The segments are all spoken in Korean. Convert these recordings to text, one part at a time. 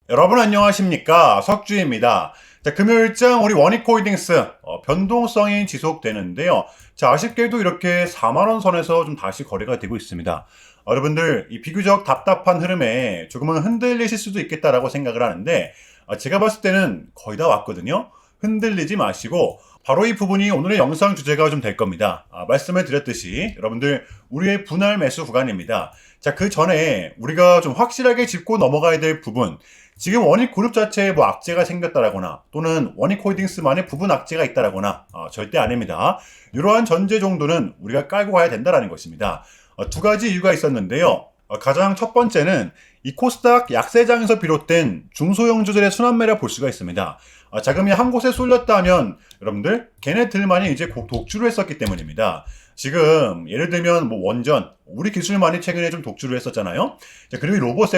여러분 안녕하십니까, 석주입니다. 자, 금요일장 우리 원익홀딩스 변동성이 지속되는데요. 자, 아쉽게도 이렇게 4만원 선에서 좀 다시 거래가 되고 있습니다. 여러분들 이 비교적 답답한 흐름에 조금은 흔들리실 수도 있겠다라고 생각을 하는데, 제가 봤을 때는 거의 다 왔거든요. 흔들리지 마시고 바로 이 부분이 오늘의 영상 주제가 좀 될 겁니다. 말씀을 드렸듯이 여러분들 우리의 분할 매수 구간입니다. 자, 그 전에 우리가 좀 확실하게 짚고 넘어가야 될 부분, 지금 원익그룹 자체에 뭐 악재가 생겼다라거나 또는 원익홀딩스만의 부분 악재가 있다라거나 절대 아닙니다. 이러한 전제 정도는 우리가 깔고 가야 된다라는 것입니다. 두 가지 이유가 있었는데요. 가장 첫 번째는 이 코스닥 약세장에서 비롯된 중소형주들의 순환매를 볼 수가 있습니다. 자금이 한 곳에 쏠렸다 하면 여러분들 걔네들만이 이제 독주를 했었기 때문입니다. 지금 예를 들면 뭐 원전, 우리 기술만이 최근에 좀 독주를 했었잖아요. 자, 그리고 이 로봇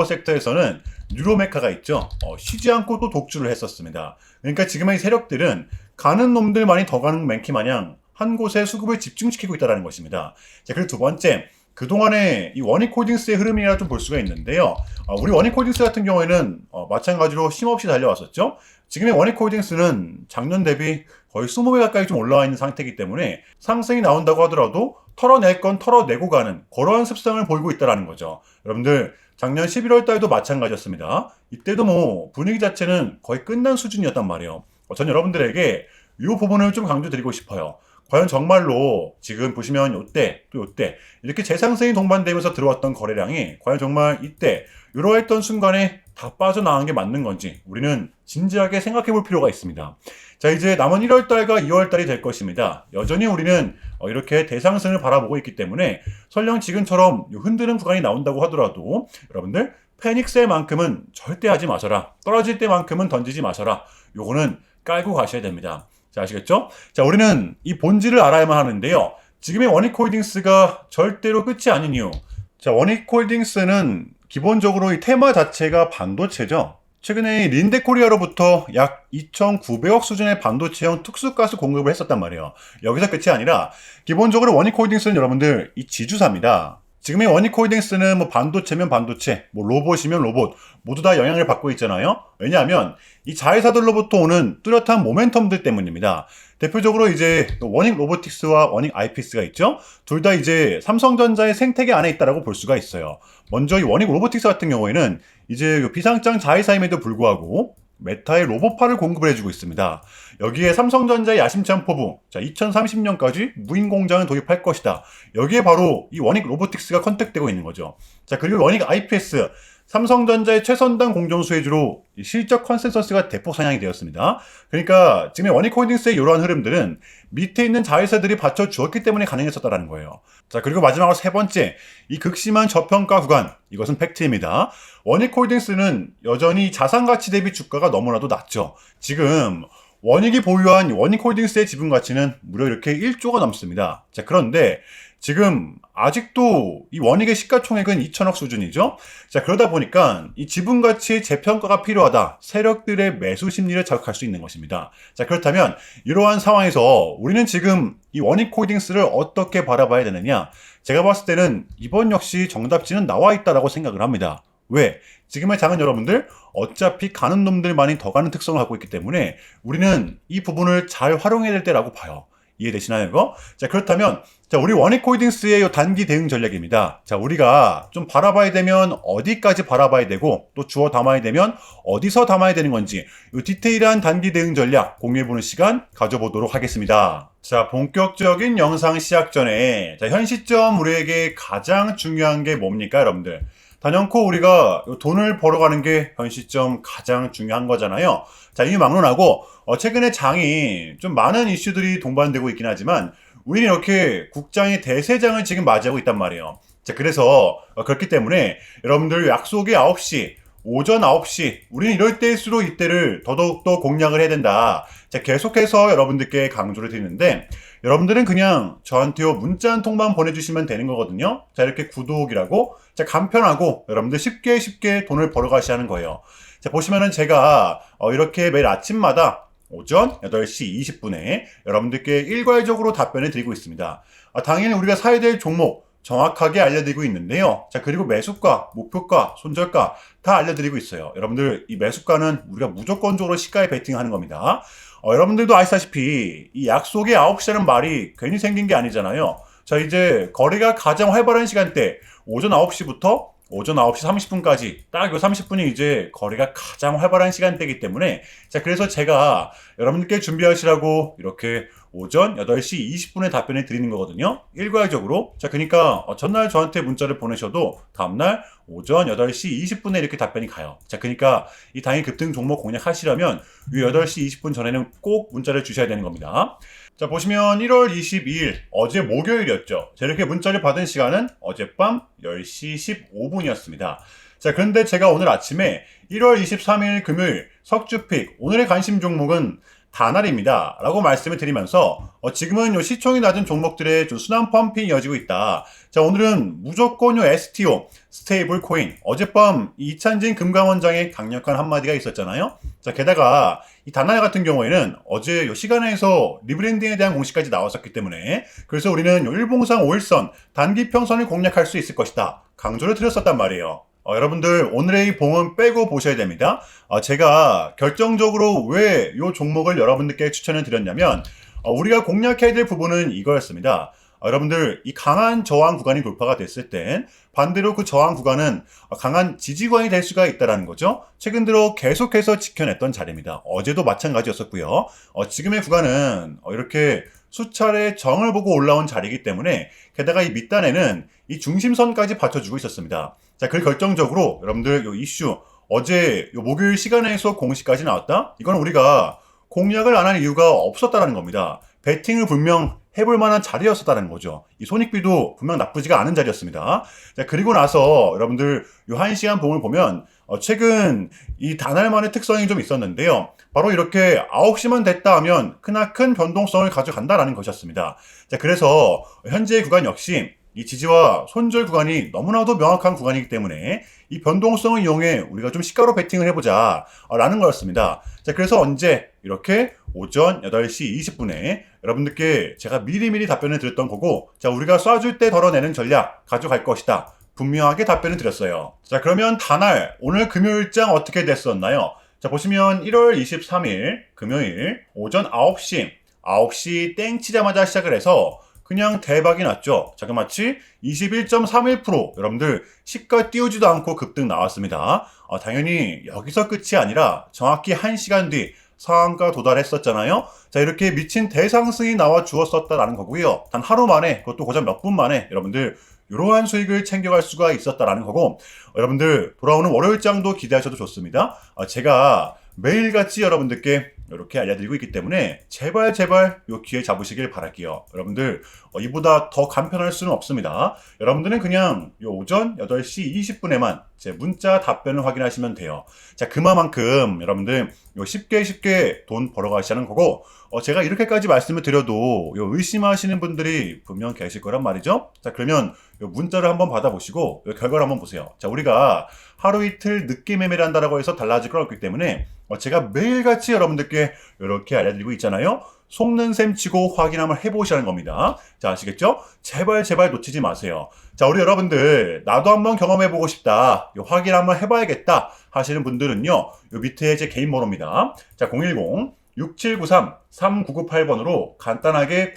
섹터에서는 뉴로메카가 있죠. 쉬지 않고 또 독주를 했었습니다. 그러니까 지금의 세력들은 가는 놈들만이 더 가는 맨키 마냥 한 곳에 수급을 집중시키고 있다는 것입니다. 자, 그리고 두 번째, 그동안에 이 원익홀딩스의 흐름이라 좀 볼 수가 있는데요. 우리 원익홀딩스 같은 경우에는 마찬가지로 쉼없이 달려왔었죠. 지금의 원익홀딩스는 작년 대비 거의 20배 가까이 좀 올라와 있는 상태이기 때문에 상승이 나온다고 하더라도 털어낼 건 털어내고 가는 그러한 습성을 보이고 있다는 거죠. 여러분들 작년 11월 달도 마찬가지였습니다. 이때도 뭐 분위기 자체는 거의 끝난 수준이었단 말이에요. 전 여러분들에게 이 부분을 좀 강조드리고 싶어요. 과연 정말로 지금 보시면 요때 또 요때 이렇게 재상승이 동반되면서 들어왔던 거래량이 과연 정말 이때 이러했던 순간에 다 빠져나간 게 맞는 건지 우리는 진지하게 생각해 볼 필요가 있습니다. 자, 이제 남은 1월달과 2월달이 될 것입니다. 여전히 우리는 이렇게 대상승을 바라보고 있기 때문에 설령 지금처럼 흔드는 구간이 나온다고 하더라도 여러분들 패닉셀만큼은 절대 하지 마셔라. 떨어질 때만큼은 던지지 마셔라. 요거는 깔고 가셔야 됩니다. 자, 아시겠죠? 자, 우리는 이 본질을 알아야만 하는데요. 지금의 원익홀딩스가 절대로 끝이 아닌 이유. 자, 원익홀딩스는 기본적으로 이 테마 자체가 반도체죠. 최근에 린데코리아로부터 약 2,900억 수준의 반도체형 특수가스 공급을 했었단 말이에요. 여기서 끝이 아니라 기본적으로 원익홀딩스는 여러분들 이 지주사입니다. 지금의 원익홀딩스는 뭐 반도체면 반도체, 뭐 로봇이면 로봇 모두 다 영향을 받고 있잖아요. 왜냐하면 이 자회사들로부터 오는 뚜렷한 모멘텀들 때문입니다. 대표적으로 이제 원익 로보틱스와 원익 아이피스가 있죠. 둘 다 이제 삼성전자의 생태계 안에 있다라고 볼 수가 있어요. 먼저 이 원익 로보틱스 같은 경우에는 이제 비상장 자회사임에도 불구하고 메타의 로봇파를 공급을 해주고 있습니다. 여기에 삼성전자의 야심찬 포부, 자 2030년까지 무인 공장을 도입할 것이다. 여기에 바로 이 원익 로보틱스가 컨택되고 있는 거죠. 자, 그리고 원익 IPS, 삼성전자의 최선단 공정 수혜주로 실적 컨센서스가 대폭 상향이 되었습니다. 그러니까 지금 원익홀딩스의 이러한 흐름들은 밑에 있는 자회사들이 받쳐주었기 때문에 가능했었다는 거예요. 자, 그리고 마지막으로 세 번째, 이 극심한 저평가 구간, 이것은 팩트입니다. 원익홀딩스는 여전히 자산가치 대비 주가가 너무나도 낮죠. 지금 원익이 보유한 원익홀딩스의 지분 가치는 무려 이렇게 1조가 넘습니다. 자, 그런데 지금 아직도 이 원익의 시가총액은 2천억 수준이죠. 자, 그러다 보니까 이 지분 가치의 재평가가 필요하다. 세력들의 매수 심리를 자극할 수 있는 것입니다. 자, 그렇다면 이러한 상황에서 우리는 지금 이 원익홀딩스를 어떻게 바라봐야 되느냐? 제가 봤을 때는 이번 역시 정답지는 나와 있다라고 생각을 합니다. 왜? 지금의 장은 여러분들 어차피 가는 놈들만이 더 가는 특성을 갖고 있기 때문에 우리는 이 부분을 잘 활용해야 될 때라고 봐요. 이해되시나요, 이거? 자, 그렇다면 자, 우리 원익홀딩스의 이 단기 대응 전략입니다. 자, 우리가 좀 바라봐야 되면 어디까지 바라봐야 되고 또 주워 담아야 되면 어디서 담아야 되는 건지 이 디테일한 단기 대응 전략 공유해보는 시간 가져보도록 하겠습니다. 자, 본격적인 영상 시작 전에 자, 현 시점 우리에게 가장 중요한 게 뭡니까, 여러분들? 단연코 우리가 돈을 벌어가는 게 현 시점 가장 중요한 거잖아요. 자, 이미 막론하고 최근에 장이 좀 많은 이슈들이 동반되고 있긴 하지만 우리는 이렇게 국장의 대세장을 지금 맞이하고 있단 말이에요. 자, 그래서 그렇기 때문에 여러분들 약속이 9시, 오전 9시, 우리는 이럴 때일수록 이때를 더더욱더 공략을 해야 된다. 자, 계속해서 여러분들께 강조를 드리는데 여러분들은 그냥 저한테요 문자 한 통만 보내주시면 되는 거거든요. 자, 이렇게 구독이라고 자, 간편하고 여러분들 쉽게 돈을 벌어가시 하는 거예요. 자, 보시면은 제가 이렇게 매일 아침마다 오전 8시 20분에 여러분들께 일괄적으로 답변을 드리고 있습니다. 당연히 우리가 사야 될 종목 정확하게 알려드리고 있는데요. 자, 그리고 매수가, 목표가, 손절가 다 알려드리고 있어요. 여러분들, 이 매수가는 우리가 무조건적으로 시가에 베팅하는 겁니다. 여러분들도 아시다시피 이 약속의 9시라는 말이 괜히 생긴 게 아니잖아요. 자, 이제 거래가 가장 활발한 시간대, 오전 9시부터 오전 9시 30분까지 딱 요 30분이 이제 거래가 가장 활발한 시간대이기 때문에, 자, 그래서 제가 여러분들께 준비하시라고 이렇게 오전 8시 20분에 답변을 드리는 거거든요. 일괄적으로. 자, 그러니까 전날 저한테 문자를 보내셔도 다음날 오전 8시 20분에 이렇게 답변이 가요. 자, 그러니까 이 당일 급등 종목 공략하시려면 이 8시 20분 전에는 꼭 문자를 주셔야 되는 겁니다. 자, 보시면 1월 22일 어제 목요일이었죠. 자, 이렇게 문자를 받은 시간은 어젯밤 10시 15분이었습니다. 자, 그런데 제가 오늘 아침에 1월 23일 금요일 석주픽 오늘의 관심 종목은 다날입니다 라고 말씀을 드리면서 지금은 요 시총이 낮은 종목들의 좀 순환 펌핑이 이어지고 있다. 자, 오늘은 무조건 요 STO 스테이블 코인, 어젯밤 이찬진 금감원장의 강력한 한마디가 있었잖아요. 자, 게다가 이 다날 같은 경우에는 어제 요 시간에서 리브랜딩에 대한 공시까지 나왔었기 때문에, 그래서 우리는 요 일봉상 5일선 단기 평선을 공략할 수 있을 것이다 강조를 드렸었단 말이에요. 여러분들 오늘의 이 봉은 빼고 보셔야 됩니다. 제가 결정적으로 왜 이 종목을 여러분들께 추천을 드렸냐면, 우리가 공략해야 될 부분은 이거였습니다. 여러분들 이 강한 저항 구간이 돌파가 됐을 땐 반대로 그 저항 구간은 강한 지지 구간이 될 수가 있다는 거죠. 최근 들어 계속해서 지켜냈던 자리입니다. 어제도 마찬가지였었고요. 지금의 구간은 이렇게 수차례 정을 보고 올라온 자리이기 때문에, 게다가 이 밑단에는 이 중심선까지 받쳐주고 있었습니다. 자, 그 결정적으로 여러분들 요 이슈 어제 요 목요일 시간에서 공시까지 나왔다? 이건 우리가 공략을 안 한 이유가 없었다는 겁니다. 베팅을 분명 해볼 만한 자리였었다는 거죠. 이 손익비도 분명 나쁘지가 않은 자리였습니다. 자, 그리고 나서 여러분들 요 1시간 봉을 보면 최근 이 다날만의 특성이 좀 있었는데요. 바로 이렇게 9시만 됐다 하면 크나큰 변동성을 가져간다라는 것이었습니다. 자, 그래서 현재의 구간 역시 이 지지와 손절 구간이 너무나도 명확한 구간이기 때문에 이 변동성을 이용해 우리가 좀 시가로 베팅을 해보자 라는 거였습니다. 자, 그래서 언제 이렇게 오전 8시 20분에 여러분들께 제가 미리미리 답변을 드렸던 거고, 자, 우리가 쏴줄 때 덜어내는 전략 가져갈 것이다 분명하게 답변을 드렸어요. 자, 그러면 다날 오늘 금요일장 어떻게 됐었나요? 자, 보시면 1월 23일 금요일 오전 9시 땡 치자마자 시작을 해서 그냥 대박이 났죠. 자, 마치 21.31% 여러분들 시가 띄우지도 않고 급등 나왔습니다. 당연히 여기서 끝이 아니라 정확히 1시간 뒤 상한가 도달했었잖아요. 자, 이렇게 미친 대상승이 나와 주었었다라는 거고요. 단 하루 만에, 그것도 고작 몇 분 만에 여러분들 이러한 수익을 챙겨갈 수가 있었다라는 거고, 여러분들 돌아오는 월요일장도 기대하셔도 좋습니다. 제가 매일같이 여러분들께 이렇게 알려드리고 있기 때문에 제발 요 기회 잡으시길 바랄게요. 여러분들 이보다 더 간편할 수는 없습니다. 여러분들은 그냥 요 오전 8시 20분에만 제 문자 답변을 확인하시면 돼요. 자, 그만큼 여러분들 요 쉽게 돈 벌어가시는 거고, 제가 이렇게까지 말씀을 드려도 요 의심하시는 분들이 분명 계실 거란 말이죠. 자, 그러면 요 문자를 한번 받아보시고 요 결과를 한번 보세요. 자, 우리가 하루 이틀 늦게 매매를 한다라고 해서 달라질 건 없기 때문에 제가 매일같이 여러분들께 이렇게 알려드리고 있잖아요. 속는 셈 치고 확인 한번 해보시라는 겁니다. 자, 아시겠죠? 제발 놓치지 마세요. 자, 우리 여러분들 나도 한번 경험해보고 싶다, 요 확인 한번 해봐야겠다 하시는 분들은요, 요 밑에 제 개인 번호입니다. 자, 010-6793-3998번으로 간단하게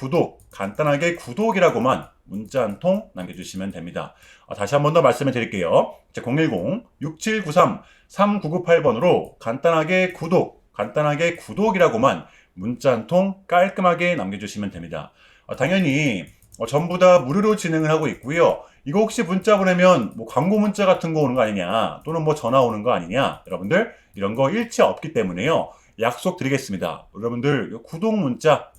구독이라고만 문자 한 통 남겨주시면 됩니다. 다시 한 번 더 말씀을 드릴게요. 자, 010-6793-3998번으로 간단하게 구독이라고만 문자 한 통 깔끔하게 남겨주시면 됩니다. 당연히 전부 다 무료로 진행을 하고 있고요. 이거 혹시 문자 보내면 뭐 광고 문자 같은 거 오는 거 아니냐, 또는 뭐 전화 오는 거 아니냐, 여러분들 이런 거 일체 없기 때문에요. 약속 드리겠습니다. 여러분들 구독 문자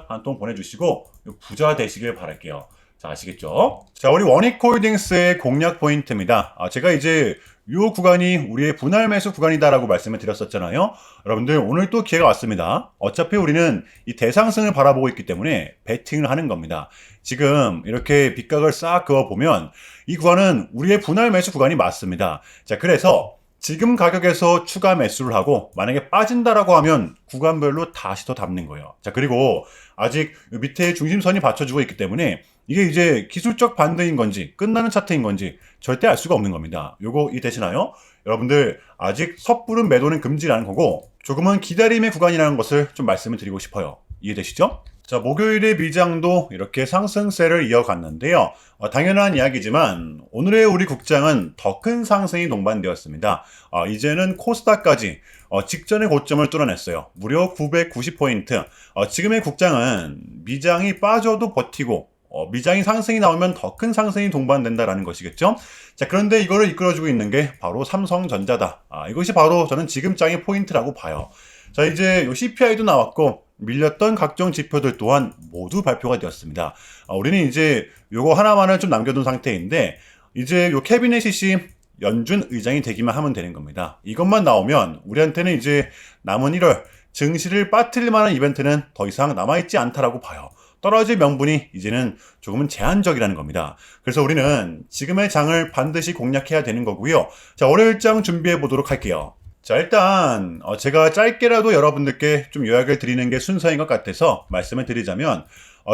한 통 보내주시고 부자 되시길 바랄게요. 자, 아시겠죠? 자, 우리 원익홀딩스의 공략 포인트입니다. 제가 이제 요 구간이 우리의 분할 매수 구간이다라고 말씀을 드렸었잖아요. 여러분들 오늘 또 기회가 왔습니다. 어차피 우리는 이 대상승을 바라보고 있기 때문에 베팅을 하는 겁니다. 지금 이렇게 빗각을 싹 그어보면 이 구간은 우리의 분할 매수 구간이 맞습니다. 자, 그래서 지금 가격에서 추가 매수를 하고 만약에 빠진다라고 하면 구간별로 다시 더 담는 거예요. 자, 그리고 아직 밑에 중심선이 받쳐주고 있기 때문에 이게 이제 기술적 반등인 건지 끝나는 차트인 건지 절대 알 수가 없는 겁니다. 요거 이해되시나요? 여러분들 아직 섣부른 매도는 금지라는 거고 조금은 기다림의 구간이라는 것을 좀 말씀을 드리고 싶어요. 이해되시죠? 자, 목요일의 미장도 이렇게 상승세를 이어갔는데요. 당연한 이야기지만 오늘의 우리 국장은 더 큰 상승이 동반되었습니다. 이제는 코스닥까지 직전의 고점을 뚫어냈어요. 무려 990포인트. 지금의 국장은 미장이 빠져도 버티고 미장이 상승이 나오면 더 큰 상승이 동반된다라는 것이겠죠. 자, 그런데 이거를 이끌어주고 있는 게 바로 삼성전자다. 이것이 바로 저는 지금 장의 포인트라고 봐요. 자, 이제 요 CPI도 나왔고 밀렸던 각종 지표들 또한 모두 발표가 되었습니다. 우리는 이제 요거 하나만을 좀 남겨둔 상태인데 이제 요 캐비넷 CC 연준 의장이 되기만 하면 되는 겁니다. 이것만 나오면 우리한테는 이제 남은 1월 증시를 빠뜨릴 만한 이벤트는 더 이상 남아있지 않다라고 봐요. 떨어질 명분이 이제는 조금은 제한적이라는 겁니다. 그래서 우리는 지금의 장을 반드시 공략해야 되는 거고요. 자, 월요일장 준비해 보도록 할게요. 자, 일단 제가 짧게라도 여러분들께 좀 요약을 드리는 게 순서인 것 같아서 말씀을 드리자면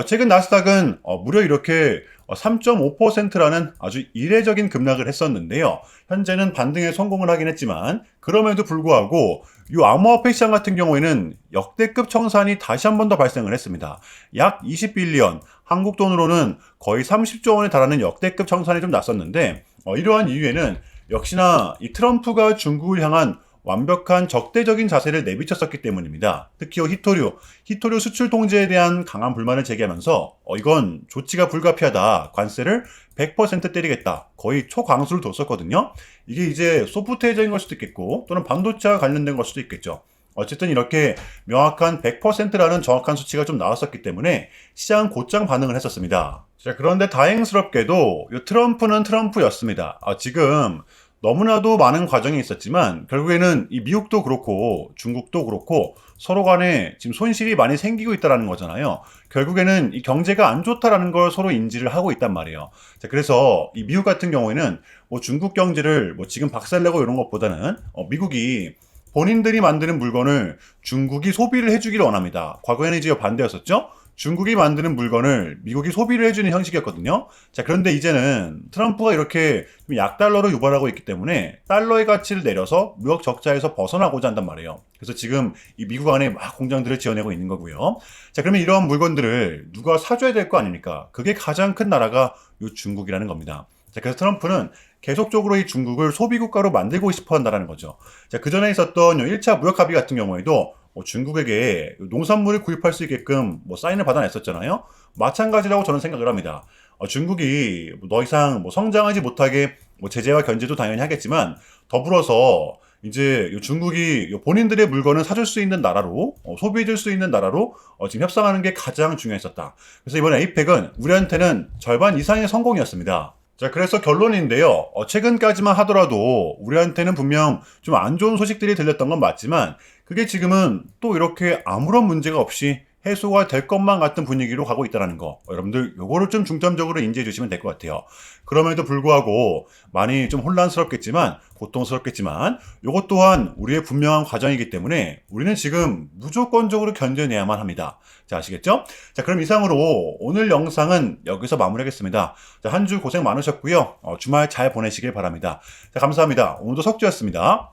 최근 나스닥은 무려 이렇게 3.5%라는 아주 이례적인 급락을 했었는데요. 현재는 반등에 성공을 하긴 했지만 그럼에도 불구하고 이 암호화폐 시장 같은 경우에는 역대급 청산이 다시 한 번 더 발생을 했습니다. 약 20빌리언, 한국 돈으로는 거의 30조 원에 달하는 역대급 청산이 좀 났었는데 이러한 이유에는 역시나 이 트럼프가 중국을 향한 완벽한 적대적인 자세를 내비쳤었기 때문입니다. 특히 히토류 수출 통제에 대한 강한 불만을 제기하면서 이건 조치가 불가피하다. 관세를 100% 때리겠다. 거의 초강수를 뒀었거든요. 이게 이제 소프트웨어적인 걸 수도 있겠고 또는 반도체와 관련된 걸 수도 있겠죠. 어쨌든 이렇게 명확한 100%라는 정확한 수치가 좀 나왔었기 때문에 시장은 곧장 반응을 했었습니다. 자, 그런데 다행스럽게도 이 트럼프는 트럼프였습니다. 지금 너무나도 많은 과정이 있었지만 결국에는 이 미국도 그렇고 중국도 그렇고 서로 간에 지금 손실이 많이 생기고 있다는 거잖아요. 결국에는 이 경제가 안 좋다라는 걸 서로 인지를 하고 있단 말이에요. 자, 그래서 이 미국 같은 경우에는 뭐 중국 경제를 뭐 지금 박살내고 이런 것보다는 미국이 본인들이 만드는 물건을 중국이 소비를 해주기를 원합니다. 과거에는 이제 반대였었죠. 중국이 만드는 물건을 미국이 소비를 해주는 형식이었거든요. 자, 그런데 이제는 트럼프가 이렇게 약달러로 유발하고 있기 때문에 달러의 가치를 내려서 무역 적자에서 벗어나고자 한단 말이에요. 그래서 지금 이 미국 안에 막 공장들을 지어내고 있는 거고요. 자, 그러면 이런 물건들을 누가 사줘야 될 거 아닙니까? 그게 가장 큰 나라가 이 중국이라는 겁니다. 자, 그래서 트럼프는 계속적으로 이 중국을 소비국가로 만들고 싶어 한다는 거죠. 자, 그 전에 있었던 1차 무역 합의 같은 경우에도 중국에게 농산물을 구입할 수 있게끔 사인을 받아냈었잖아요. 마찬가지라고 저는 생각을 합니다. 중국이 더 이상 성장하지 못하게 제재와 견제도 당연히 하겠지만 더불어서 이제 중국이 본인들의 물건을 사줄 수 있는 나라로 소비해줄 수 있는 나라로 지금 협상하는 게 가장 중요했었다. 그래서 이번에 에이펙은 우리한테는 절반 이상의 성공이었습니다. 자, 그래서 결론인데요. 최근까지만 하더라도 우리한테는 분명 좀 안 좋은 소식들이 들렸던 건 맞지만 그게 지금은 또 이렇게 아무런 문제가 없이 해소가 될 것만 같은 분위기로 가고 있다는 거. 여러분들 요거를 좀 중점적으로 인지해 주시면 될 것 같아요. 그럼에도 불구하고 많이 좀 혼란스럽겠지만 고통스럽겠지만 요것 또한 우리의 분명한 과정이기 때문에 우리는 지금 무조건적으로 견뎌내야만 합니다. 자, 아시겠죠? 자, 그럼 이상으로 오늘 영상은 여기서 마무리하겠습니다. 자, 한 주 고생 많으셨고요. 주말 잘 보내시길 바랍니다. 자, 감사합니다. 오늘도 석주였습니다.